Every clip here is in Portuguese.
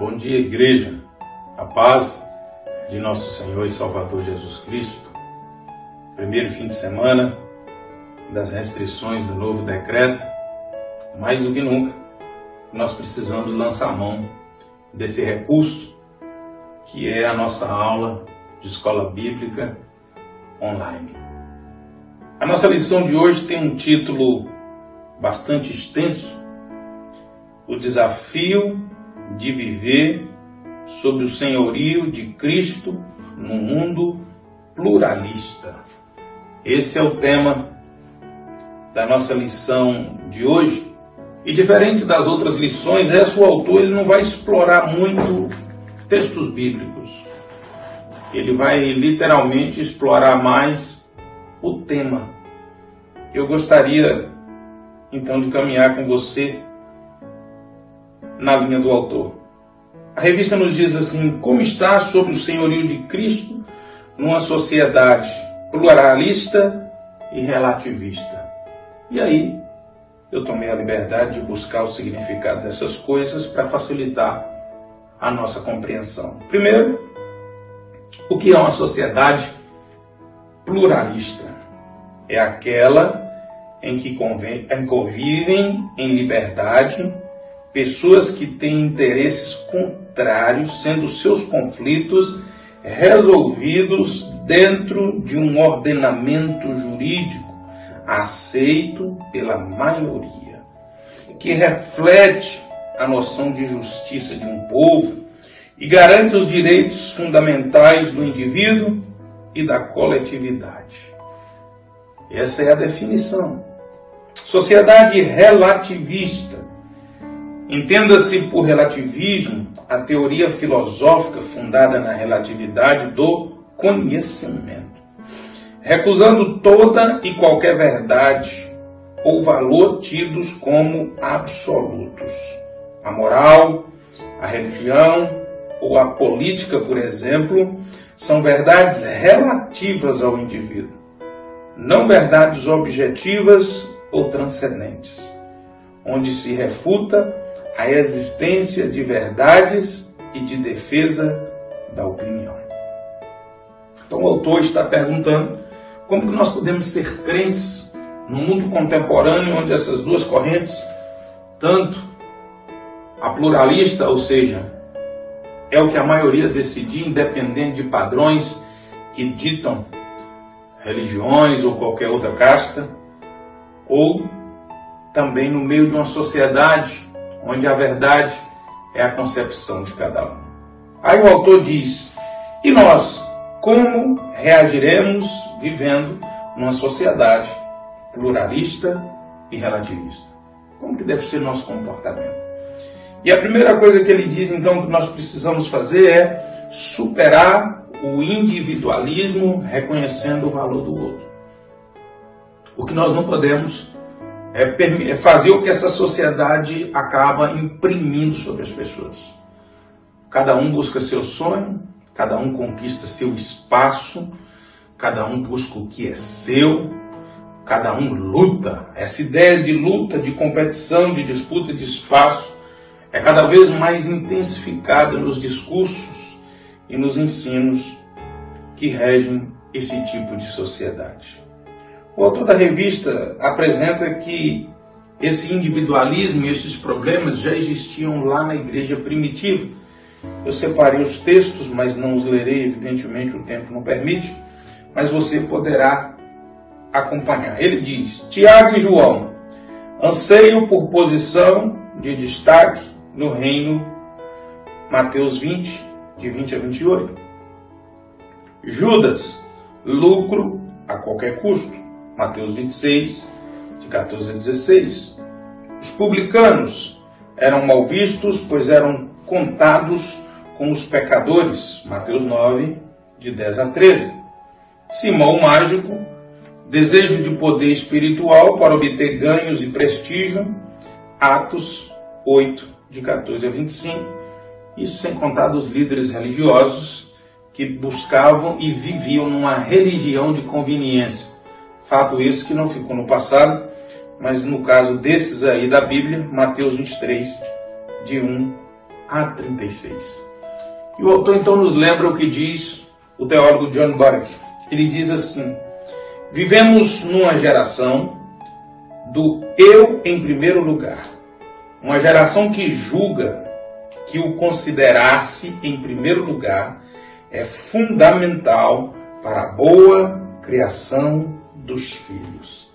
Bom dia, igreja. A paz de nosso Senhor e Salvador Jesus Cristo. Primeiro fim de semana das restrições do novo decreto. Mais do que nunca, nós precisamos lançar mão desse recurso que é a nossa aula de escola bíblica online. A nossa lição de hoje tem um título bastante extenso: o desafio de viver sob o senhorio de Cristo num mundo pluralista. Esse é o tema da nossa lição de hoje. E diferente das outras lições, o autor ele não vai explorar muito textos bíblicos. Ele vai literalmente explorar mais o tema. Eu gostaria então de caminhar com você na linha do autor. A revista nos diz assim: como está sob o senhorio de Cristo numa sociedade pluralista e relativista. E aí eu tomei a liberdade de buscar o significado dessas coisas para facilitar a nossa compreensão. Primeiro, o que é uma sociedade pluralista? É aquela em que convivem em liberdade pessoas que têm interesses contrários, sendo seus conflitos resolvidos dentro de um ordenamento jurídico aceito pela maioria, que reflete a noção de justiça de um povo e garante os direitos fundamentais do indivíduo e da coletividade. Essa é a definição. Sociedade relativista. Entenda-se por relativismo a teoria filosófica fundada na relatividade do conhecimento, recusando toda e qualquer verdade ou valor tidos como absolutos. A moral, a religião ou a política, por exemplo, são verdades relativas ao indivíduo, não verdades objetivas ou transcendentes, onde se refuta a existência de verdades e de defesa da opinião. Então o autor está perguntando como que nós podemos ser crentes no mundo contemporâneo onde essas duas correntes, tanto a pluralista, ou seja, é o que a maioria decidir, independente de padrões que ditam religiões ou qualquer outra casta, ou também no meio de uma sociedade onde a verdade é a concepção de cada um. Aí o autor diz: e nós, como reagiremos vivendo numa sociedade pluralista e relativista? Como que deve ser nosso comportamento? E a primeira coisa que ele diz, então, que nós precisamos fazer é superar o individualismo, reconhecendo o valor do outro. O que nós não podemos é fazer o que essa sociedade acaba imprimindo sobre as pessoas. Cada um busca seu sonho, cada um conquista seu espaço, cada um busca o que é seu, cada um luta. Essa ideia de luta, de competição, de disputa de espaço é cada vez mais intensificada nos discursos e nos ensinos que regem esse tipo de sociedade. O autor da revista apresenta que esse individualismo e esses problemas já existiam lá na igreja primitiva. Eu separei os textos, mas não os lerei, evidentemente o tempo não permite, mas você poderá acompanhar. Ele diz: Tiago e João, anseio por posição de destaque no reino. Mateus 20, de 20 a 28. Judas, lucro a qualquer custo. Mateus 26, de 14 a 16. Os publicanos eram mal vistos, pois eram contados com os pecadores. Mateus 9, de 10 a 13. Simão, mágico, desejo de poder espiritual para obter ganhos e prestígio. Atos 8, de 14 a 25. Isso sem contar dos líderes religiosos que buscavam e viviam numa religião de conveniência. Fato esse que não ficou no passado, mas no caso desses aí da Bíblia, Mateus 23, de 1 a 36. E o autor então nos lembra o que diz o teólogo John Burke. Ele diz assim: vivemos numa geração do eu em primeiro lugar. Uma geração que julga que o considerasse em primeiro lugar é fundamental para a boa criação dos filhos.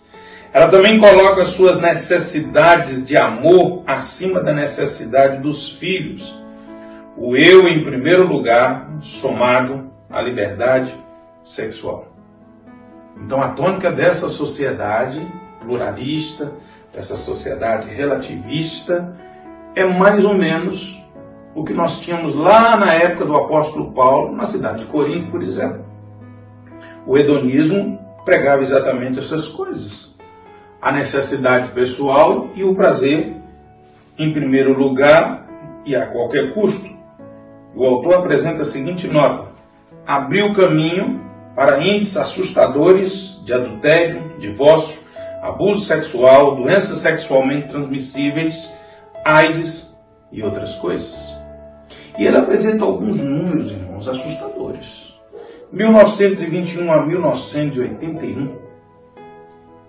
Ela também coloca suas necessidades de amor acima da necessidade dos filhos. O eu em primeiro lugar, somado à liberdade sexual. Então a tônica dessa sociedade pluralista, dessa sociedade relativista, é mais ou menos o que nós tínhamos lá na época do apóstolo Paulo, na cidade de Corinto, por exemplo. O hedonismo pregava exatamente essas coisas. A necessidade pessoal e o prazer em primeiro lugar e a qualquer custo. O autor apresenta a seguinte nota: abriu o caminho para índices assustadores de adultério, divórcio, abuso sexual, doenças sexualmente transmissíveis, AIDS e outras coisas. E ele apresenta alguns números, irmãos, assustadores. 1921 a 1981,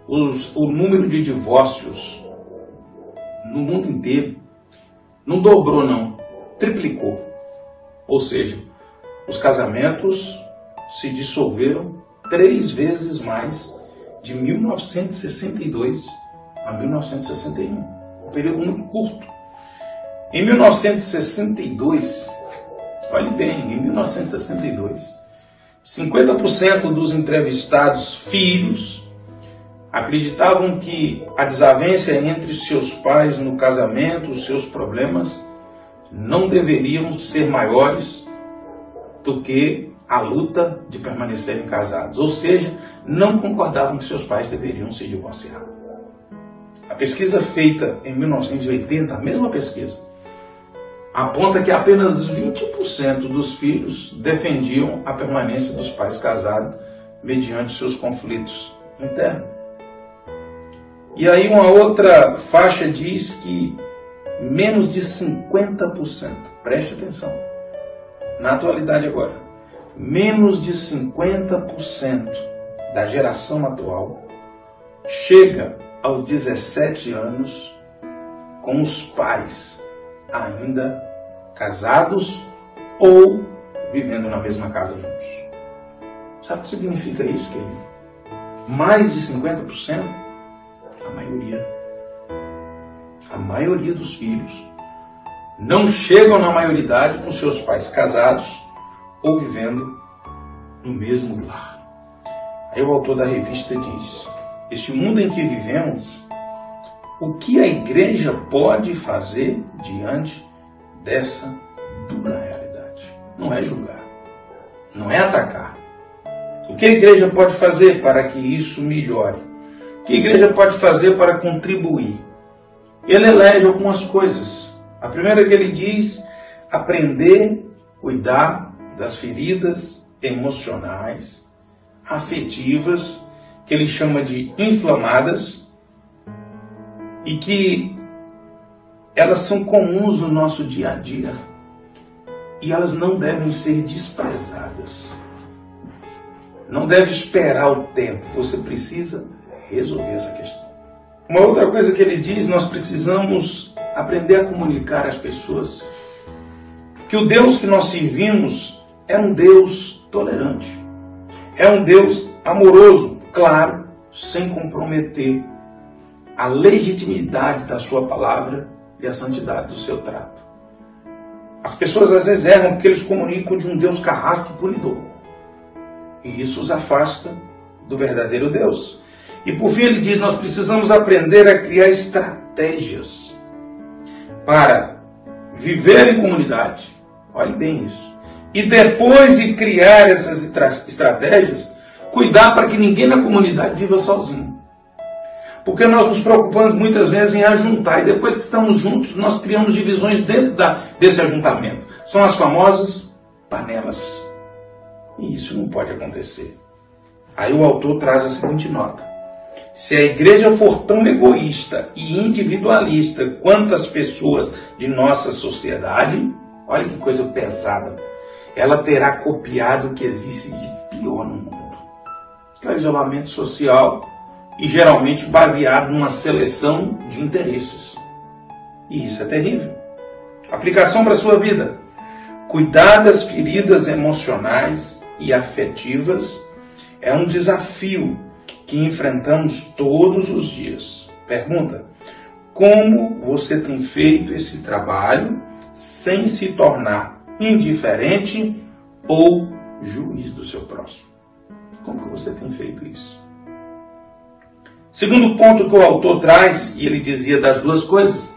o número de divórcios no mundo inteiro não dobrou, não, triplicou. Ou seja, os casamentos se dissolveram 3 vezes mais de 1962 a 1961. Um período muito curto. Em 1962, olhe bem, em 1962, 50% dos entrevistados filhos acreditavam que a desavença entre seus pais no casamento, os seus problemas, não deveriam ser maiores do que a luta de permanecerem casados. Ou seja, não concordavam que seus pais deveriam se divorciar. A pesquisa feita em 1980, a mesma pesquisa, aponta que apenas 20% dos filhos defendiam a permanência dos pais casados mediante seus conflitos internos. E aí uma outra faixa diz que menos de 50%, preste atenção, na atualidade agora, menos de 50% da geração atual chega aos 17 anos com os pais ainda casados ou vivendo na mesma casa juntos. Sabe o que significa isso, querido? Mais de 50%, a maioria dos filhos não chegam na maioridade com seus pais casados ou vivendo no mesmo lar. Aí o autor da revista diz: este mundo em que vivemos, o que a igreja pode fazer diante dessa dura realidade? Não é julgar, não é atacar. O que a igreja pode fazer para que isso melhore? O que a igreja pode fazer para contribuir? Ele elege algumas coisas. A primeira que ele diz: aprender, cuidar das feridas emocionais, afetivas, que ele chama de inflamadas, e que elas são comuns no nosso dia a dia e elas não devem ser desprezadas. Não deve esperar o tempo, você precisa resolver essa questão. Uma outra coisa que ele diz: nós precisamos aprender a comunicar às pessoas que o Deus que nós servimos é um Deus tolerante, é um Deus amoroso, claro, sem comprometer a legitimidade da sua palavra e a santidade do seu trato. As pessoas às vezes erram porque eles comunicam de um Deus carrasco e punidor. E isso os afasta do verdadeiro Deus. E por fim ele diz: nós precisamos aprender a criar estratégias para viver em comunidade. Olhe bem isso. E depois de criar essas estratégias, cuidar para que ninguém na comunidade viva sozinho. Porque nós nos preocupamos muitas vezes em ajuntar, e depois que estamos juntos, nós criamos divisões dentro desse ajuntamento. São as famosas panelas. E isso não pode acontecer. Aí o autor traz a seguinte nota: Se a igreja for tão egoísta e individualista quanto as pessoas de nossa sociedade, olha que coisa pesada, ela terá copiado o que existe de pior no mundo, que é o isolamento social e geralmente baseado numa seleção de interesses. E isso é terrível. Aplicação para a sua vida. Cuidar das feridas emocionais e afetivas é um desafio que enfrentamos todos os dias. Pergunta: como você tem feito esse trabalho sem se tornar indiferente ou juiz do seu próximo? Como que você tem feito isso? Segundo ponto que o autor traz, e ele dizia das duas coisas,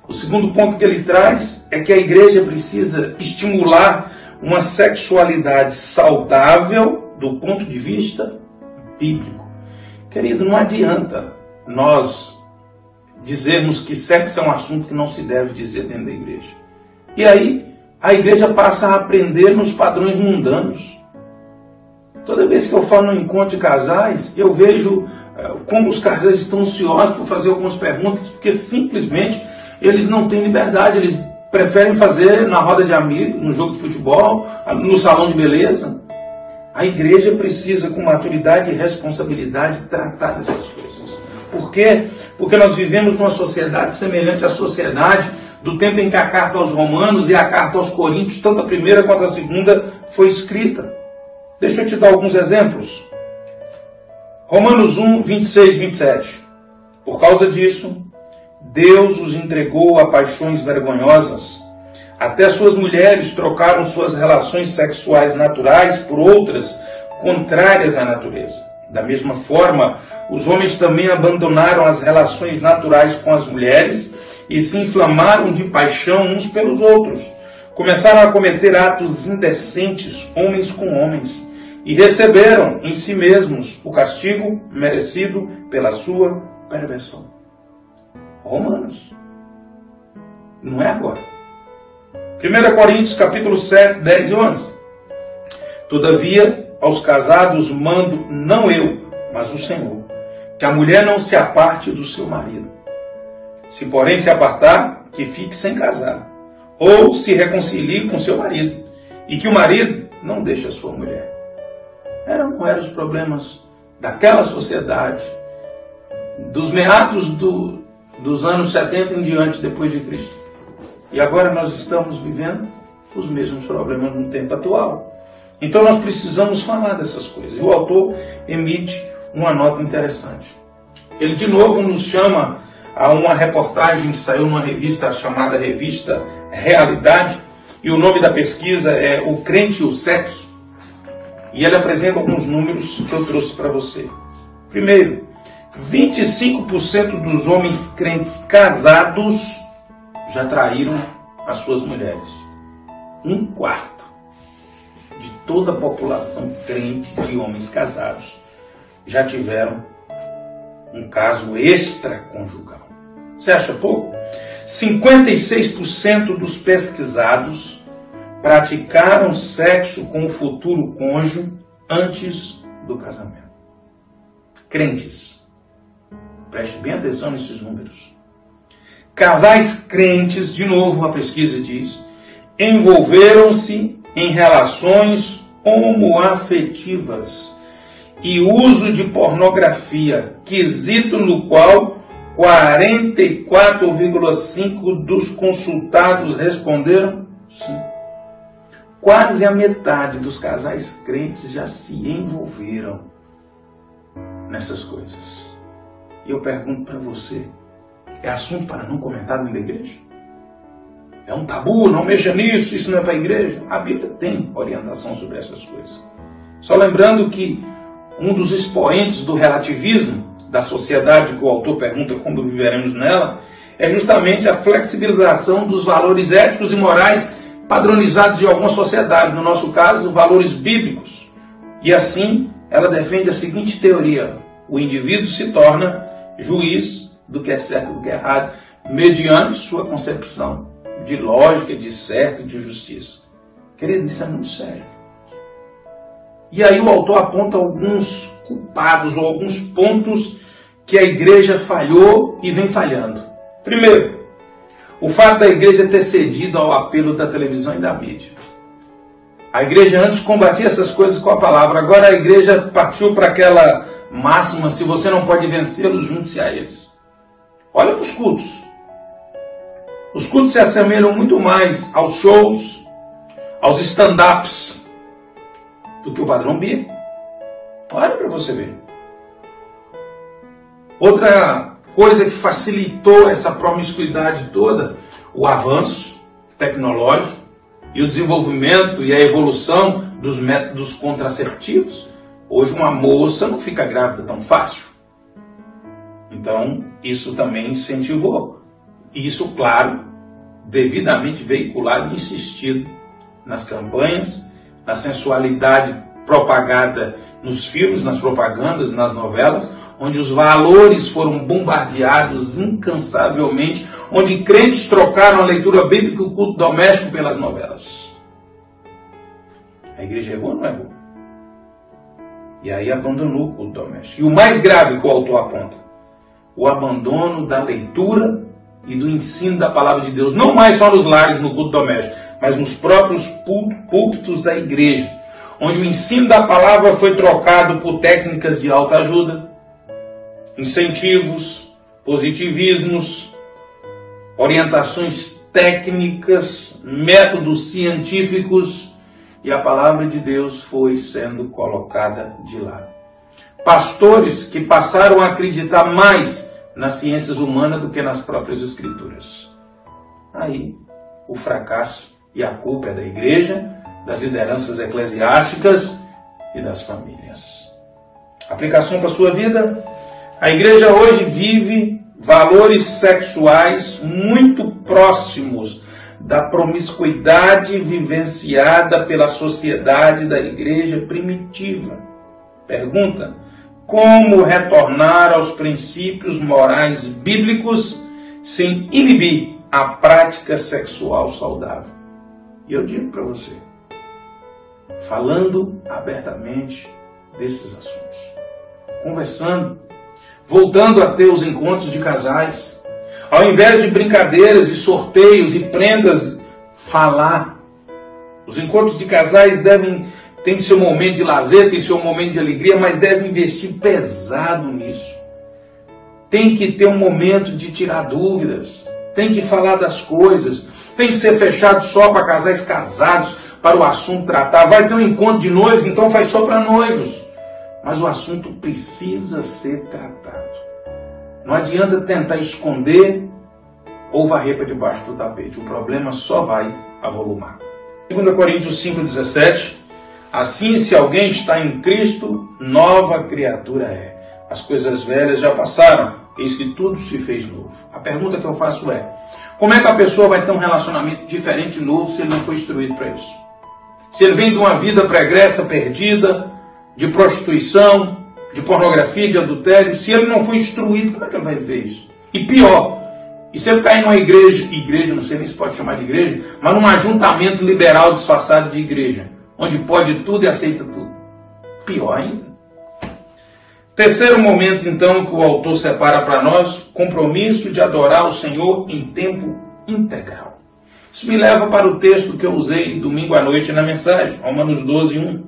o segundo ponto que ele traz é que a igreja precisa estimular uma sexualidade saudável do ponto de vista bíblico. Querido, não adianta nós dizermos que sexo é um assunto que não se deve dizer dentro da igreja. E aí a igreja passa a aprender nos padrões mundanos. Toda vez que eu falo no encontro de casais, eu vejo como os casais estão ansiosos por fazer algumas perguntas, porque simplesmente eles não têm liberdade, eles preferem fazer na roda de amigos, no jogo de futebol, no salão de beleza. A igreja precisa, com maturidade e responsabilidade, tratar dessas coisas. Por quê? Porque nós vivemos numa sociedade semelhante à sociedade do tempo em que a carta aos Romanos e a carta aos Coríntios, tanto a primeira quanto a segunda, foi escrita. Deixa eu te dar alguns exemplos. Romanos 1, 26, 27. Por causa disso, Deus os entregou a paixões vergonhosas. Até suas mulheres trocaram suas relações sexuais naturais por outras contrárias à natureza. Da mesma forma, os homens também abandonaram as relações naturais com as mulheres e se inflamaram de paixão uns pelos outros. Começaram a cometer atos indecentes, homens com homens, e receberam em si mesmos o castigo merecido pela sua perversão. Romanos. Não é agora. 1 Coríntios capítulo 7, 10 e 11. Todavia, aos casados mando, não eu, mas o Senhor, que a mulher não se aparte do seu marido. Se porém se apartar, que fique sem casar, ou se reconcilie com seu marido, e que o marido não deixe a sua mulher. Não eram os problemas daquela sociedade, dos meados dos anos 70 em diante, depois de Cristo. E agora nós estamos vivendo os mesmos problemas no tempo atual. Então nós precisamos falar dessas coisas. E o autor emite uma nota interessante. Ele de novo nos chama a uma reportagem que saiu numa revista chamada Revista Realidade, e o nome da pesquisa é O Crente e o Sexo. E ele apresenta alguns números que eu trouxe para você. Primeiro, 25% dos homens crentes casados já traíram as suas mulheres. 1/4 de toda a população crente de homens casados já tiveram um caso extraconjugal. Você acha pouco? 56% dos pesquisados praticaram sexo com o futuro cônjuge antes do casamento. Crentes. Preste bem atenção nesses números. Casais crentes, de novo a pesquisa diz, envolveram-se em relações homoafetivas e uso de pornografia, quesito no qual 44,5% dos consultados responderam sim. Quase a metade dos casais crentes já se envolveram nessas coisas. E eu pergunto para você, é assunto para não comentar dentro da igreja? É um tabu, não mexa nisso, isso não é para a igreja? A Bíblia tem orientação sobre essas coisas. Só lembrando que um dos expoentes do relativismo da sociedade, que o autor pergunta como viveremos nela, é justamente a flexibilização dos valores éticos e morais padronizados de alguma sociedade, no nosso caso, valores bíblicos. E assim, ela defende a seguinte teoria: o indivíduo se torna juiz do que é certo e do que é errado, mediante sua concepção de lógica, de certo e de justiça. Querido, isso é muito sério. E aí o autor aponta alguns culpados ou alguns pontos que a igreja falhou e vem falhando. Primeiro, o fato da igreja ter cedido ao apelo da televisão e da mídia. A igreja antes combatia essas coisas com a palavra, agora a igreja partiu para aquela máxima: se você não pode vencê-los, junte-se a eles. Olha para os cultos. Os cultos se assemelham muito mais aos shows, aos stand-ups, do que o padrão bíblico. Olha para você ver. Outra coisa que facilitou essa promiscuidade toda, o avanço tecnológico e o desenvolvimento e a evolução dos métodos contraceptivos. Hoje uma moça não fica grávida tão fácil. Então, isso também incentivou. Isso, claro, devidamente veiculado e insistido nas campanhas, na sensualidade propagada nos filmes, nas propagandas, nas novelas, onde os valores foram bombardeados incansavelmente, onde crentes trocaram a leitura bíblica e o culto doméstico pelas novelas. A igreja é boa ou não é boa? E aí abandonou o culto doméstico. E o mais grave que o autor aponta: o abandono da leitura e do ensino da palavra de Deus, não mais só nos lares, no culto doméstico, mas nos próprios púlpitos da igreja, onde o ensino da palavra foi trocado por técnicas de autoajuda, incentivos, positivismos, orientações técnicas, métodos científicos, e a palavra de Deus foi sendo colocada de lado. Pastores que passaram a acreditar mais nas ciências humanas do que nas próprias escrituras. Aí o fracasso e a culpa é da igreja, das lideranças eclesiásticas e das famílias. Aplicação para a sua vida: a igreja hoje vive valores sexuais muito próximos da promiscuidade vivenciada pela sociedade da igreja primitiva. Pergunta: como retornar aos princípios morais bíblicos sem inibir a prática sexual saudável? E eu digo para você, falando abertamente desses assuntos, conversando, voltando a ter os encontros de casais, ao invés de brincadeiras e sorteios e prendas, falar. Os encontros de casais tem seu momento de lazer, tem seu momento de alegria, mas deve investir pesado nisso. Tem que ter um momento de tirar dúvidas, tem que falar das coisas, tem que ser fechado só para casais casados, para o assunto tratar. Vai ter um encontro de noivos, então faz só para noivos. Mas o assunto precisa ser tratado. Não adianta tentar esconder ou varrer para debaixo do tapete. O problema só vai avolumar. 2 Coríntios 5,17: assim, se alguém está em Cristo, nova criatura é. As coisas velhas já passaram, eis que tudo se fez novo. A pergunta que eu faço é: como é que a pessoa vai ter um relacionamento diferente e novo se ele não foi instruído para isso? Se ele vem de uma vida pregressa, perdida, de prostituição, de pornografia, de adultério, se ele não foi instruído, como é que ele vai ver isso? E pior, e se ele cair numa igreja, não sei nem se pode chamar de igreja, mas num ajuntamento liberal disfarçado de igreja, onde pode tudo e aceita tudo? Pior ainda. Terceiro momento, então, que o autor separa para nós: compromisso de adorar o Senhor em tempo integral. Isso me leva para o texto que eu usei domingo à noite na mensagem, Romanos 12:1.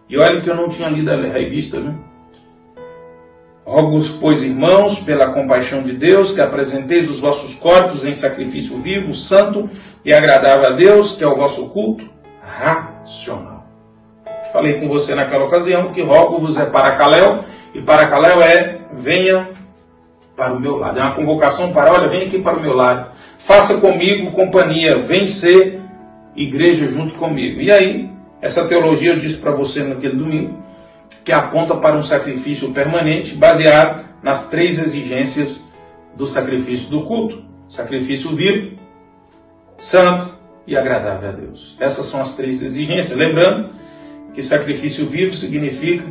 E olha que eu não tinha lido a revista, viu? Rogo-vos, pois, irmãos, pela compaixão de Deus, que apresenteis os vossos corpos em sacrifício vivo, santo e agradável a Deus, que é o vosso culto racional. Falei com você naquela ocasião que rogo-vos é paracaléu, e paracaléu é venha para o meu lado. É uma convocação para, olha, vem aqui para o meu lado. Faça comigo companhia, vem ser igreja junto comigo. E aí, essa teologia eu disse para você naquele domingo, que aponta para um sacrifício permanente, baseado nas 3 exigências do sacrifício do culto: sacrifício vivo, santo e agradável a Deus. Essas são as 3 exigências. Lembrando que sacrifício vivo significa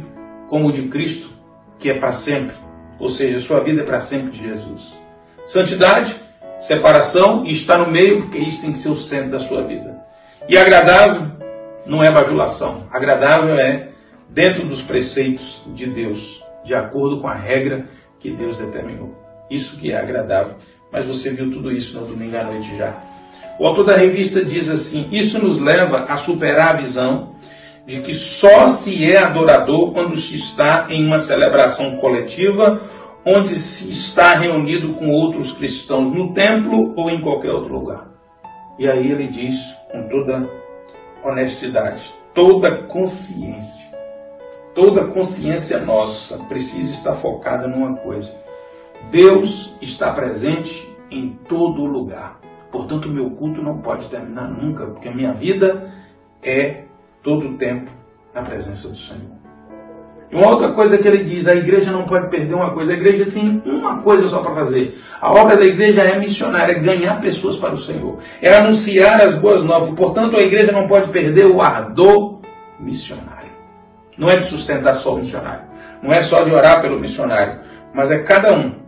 como o de Cristo, que é para sempre. Ou seja, sua vida é para sempre de Jesus. Santidade, separação, e está no meio, porque isso tem que ser o centro da sua vida. E agradável não é bajulação. Agradável é dentro dos preceitos de Deus, de acordo com a regra que Deus determinou. Isso que é agradável. Mas você viu tudo isso no domingo à noite já. O autor da revista diz assim: isso nos leva a superar a visão de que só se é adorador quando se está em uma celebração coletiva, onde se está reunido com outros cristãos no templo ou em qualquer outro lugar. E aí ele diz com toda honestidade, toda consciência nossa precisa estar focada numa coisa: Deus está presente em todo lugar. Portanto, o meu culto não pode terminar nunca, porque a minha vida é todo o tempo na presença do Senhor. E uma outra coisa que ele diz: a igreja não pode perder uma coisa. A igreja tem uma coisa só para fazer. A obra da igreja é missionária, é ganhar pessoas para o Senhor, é anunciar as boas novas. Portanto, a igreja não pode perder o ardor missionário. Não é de sustentar só o missionário, não é só de orar pelo missionário, mas é cada um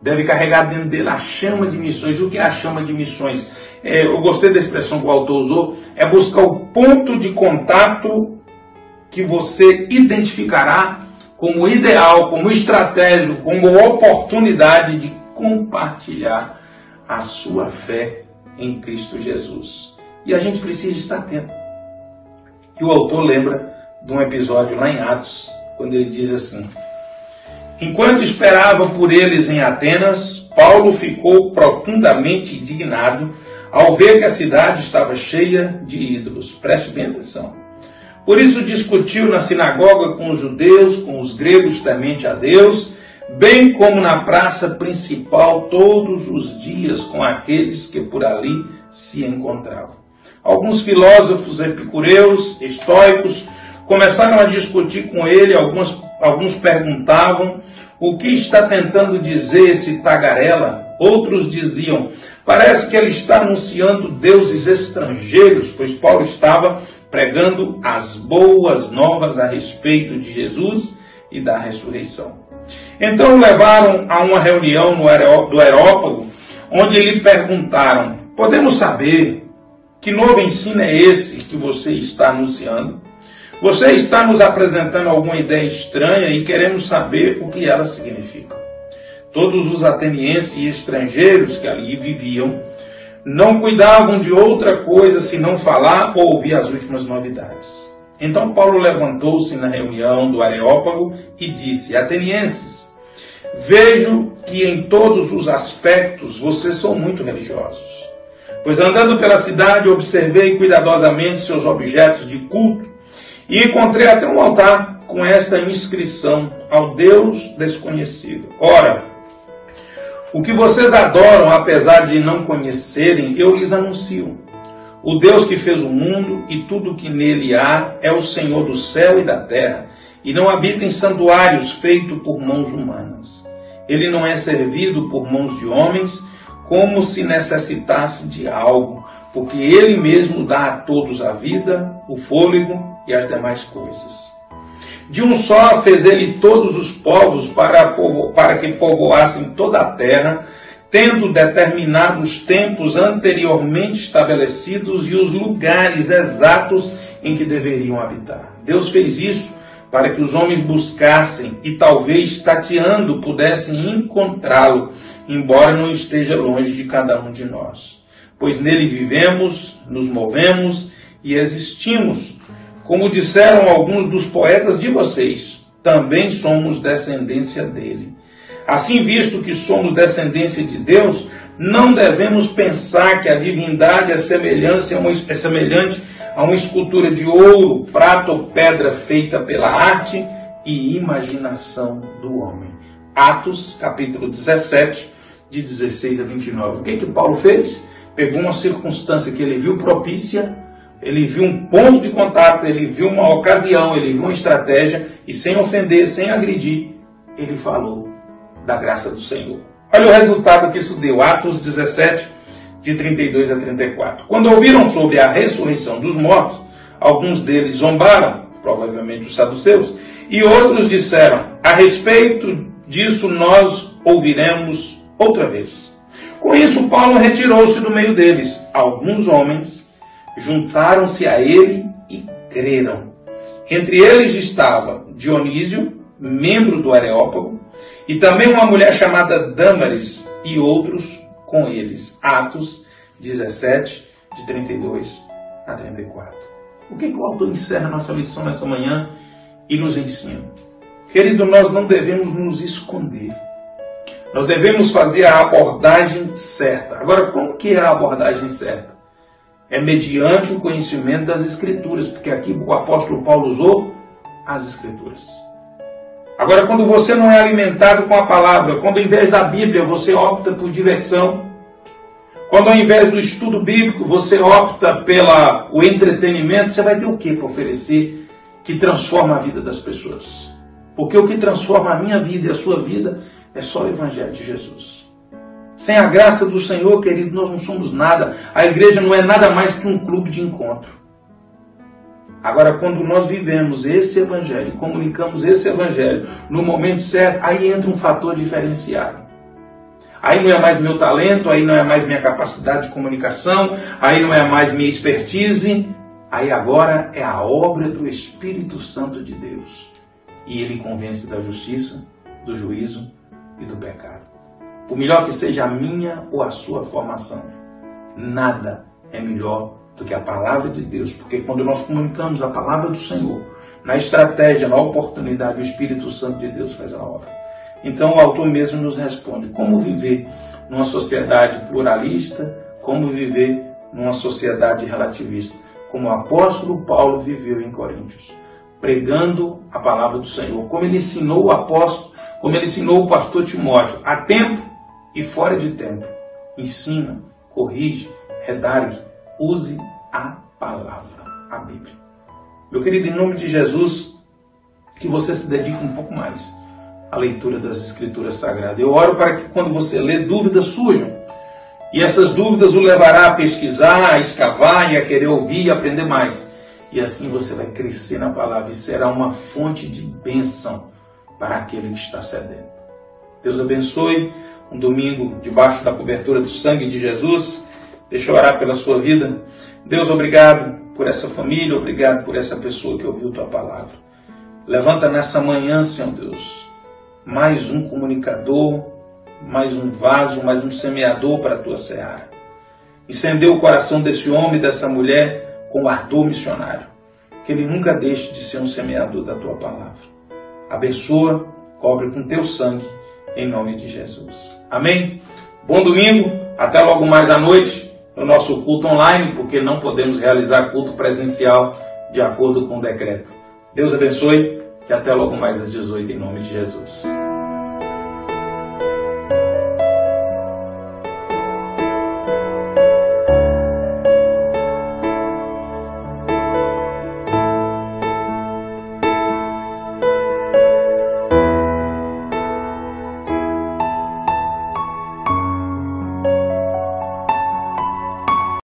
deve carregar dentro dele a chama de missões. O que é a chama de missões? Eu gostei da expressão que o autor usou, é buscar o ponto de contato que você identificará como ideal, como estratégico, como oportunidade de compartilhar a sua fé em Cristo Jesus. E a gente precisa estar atento. E o autor lembra de um episódio lá em Atos, quando ele diz assim: enquanto esperava por eles em Atenas, Paulo ficou profundamente indignado ao ver que a cidade estava cheia de ídolos. Preste bem atenção. Por isso discutiu na sinagoga com os judeus, com os gregos temente a Deus, bem como na praça principal todos os dias com aqueles que por ali se encontravam. Alguns filósofos epicureus, estoicos, começaram a discutir com ele. Alguns perguntavam: o que está tentando dizer esse tagarela? Outros diziam: parece que ele está anunciando deuses estrangeiros, pois Paulo estava pregando as boas novas a respeito de Jesus e da ressurreição. Então o levaram a uma reunião do Areópago, onde lhe perguntaram: podemos saber que novo ensino é esse que você está anunciando? Você está nos apresentando alguma ideia estranha e queremos saber o que ela significa. Todos os atenienses e estrangeiros que ali viviam não cuidavam de outra coisa senão falar ou ouvir as últimas novidades. Então Paulo levantou-se na reunião do Areópago e disse: atenienses, vejo que em todos os aspectos vocês são muito religiosos. Pois andando pela cidade observei cuidadosamente seus objetos de culto e encontrei até um altar com esta inscrição: ao Deus desconhecido. Ora, o que vocês adoram, apesar de não conhecerem, eu lhes anuncio. O Deus que fez o mundo e tudo que nele há é o Senhor do céu e da terra, e não habita em santuários feitos por mãos humanas. Ele não é servido por mãos de homens, como se necessitasse de algo, porque ele mesmo dá a todos a vida, o fôlego e as demais coisas. De um só fez ele todos os povos para que povoassem toda a terra, tendo determinado os tempos anteriormente estabelecidos e os lugares exatos em que deveriam habitar. Deus fez isso para que os homens buscassem e talvez tateando pudessem encontrá-lo, embora não esteja longe de cada um de nós. Pois nele vivemos, nos movemos e existimos. Como disseram alguns dos poetas de vocês, também somos descendência dele. Assim, visto que somos descendência de Deus, não devemos pensar que a divindade é semelhante a uma escultura de ouro, prata ou pedra feita pela arte e imaginação do homem. Atos, capítulo 17, de 16 a 29. O que Paulo fez? Pegou uma circunstância que ele viu propícia, ele viu um ponto de contato, ele viu uma ocasião, ele viu uma estratégia, e sem ofender, sem agredir, ele falou da graça do Senhor. Olha o resultado que isso deu. Atos 17, de 32 a 34. Quando ouviram sobre a ressurreição dos mortos, alguns deles zombaram, provavelmente os saduceus, e outros disseram: a respeito disso nós ouviremos outra vez. Com isso, Paulo retirou-se do meio deles. Alguns homens juntaram-se a ele e creram. Entre eles estava Dionísio, membro do Areópago, e também uma mulher chamada Dâmaris e outros com eles. Atos 17, de 32 a 34. O que o autor encerra a nossa lição nessa manhã e nos ensina? Querido, nós não devemos nos esconder. Nós devemos fazer a abordagem certa. Agora, como que é a abordagem certa? É mediante o conhecimento das Escrituras, porque aqui o apóstolo Paulo usou as Escrituras. Agora, quando você não é alimentado com a palavra, quando ao invés da Bíblia você opta por diversão, quando ao invés do estudo bíblico você opta pelo entretenimento, você vai ter o que para oferecer que transforma a vida das pessoas? Porque o que transforma a minha vida e a sua vida é só o Evangelho de Jesus. Sem a graça do Senhor, querido, nós não somos nada. A igreja não é nada mais que um clube de encontro. Agora, quando nós vivemos esse Evangelho, comunicamos esse Evangelho no momento certo, aí entra um fator diferenciado. Aí não é mais meu talento, aí não é mais minha capacidade de comunicação, aí não é mais minha expertise, aí agora é a obra do Espírito Santo de Deus. E ele convence da justiça, do juízo e do pecado. Por melhor que seja a minha ou a sua formação, nada é melhor do que a palavra de Deus, porque quando nós comunicamos a palavra do Senhor, na estratégia, na oportunidade, o Espírito Santo de Deus faz a obra. Então o autor mesmo nos responde como viver numa sociedade pluralista, como viver numa sociedade relativista, como o apóstolo Paulo viveu em Coríntios, pregando a palavra do Senhor, como ele ensinou o apóstolo, como ele ensinou o pastor Timóteo, a tempo e fora de tempo. Ensina, corrige, redargue, use a palavra, a Bíblia. Meu querido, em nome de Jesus, que você se dedique um pouco mais à leitura das Escrituras Sagradas. Eu oro para que quando você lê, dúvidas surjam. E essas dúvidas o levará a pesquisar, a escavar e a querer ouvir e aprender mais. E assim você vai crescer na palavra e será uma fonte de bênção para aquele que está sedento. Deus abençoe um domingo debaixo da cobertura do sangue de Jesus. Deixa eu orar pela sua vida. Deus, obrigado por essa família, obrigado por essa pessoa que ouviu tua palavra. Levanta nessa manhã, Senhor Deus, mais um comunicador, mais um vaso, mais um semeador para a tua seara. Incendeia o coração desse homem e dessa mulher com ardor missionário. Que ele nunca deixe de ser um semeador da tua palavra. Abençoa, cobre com teu sangue, em nome de Jesus. Amém? Bom domingo, até logo mais à noite no nosso culto online, porque não podemos realizar culto presencial de acordo com o decreto. Deus abençoe e até logo mais às 18 em nome de Jesus.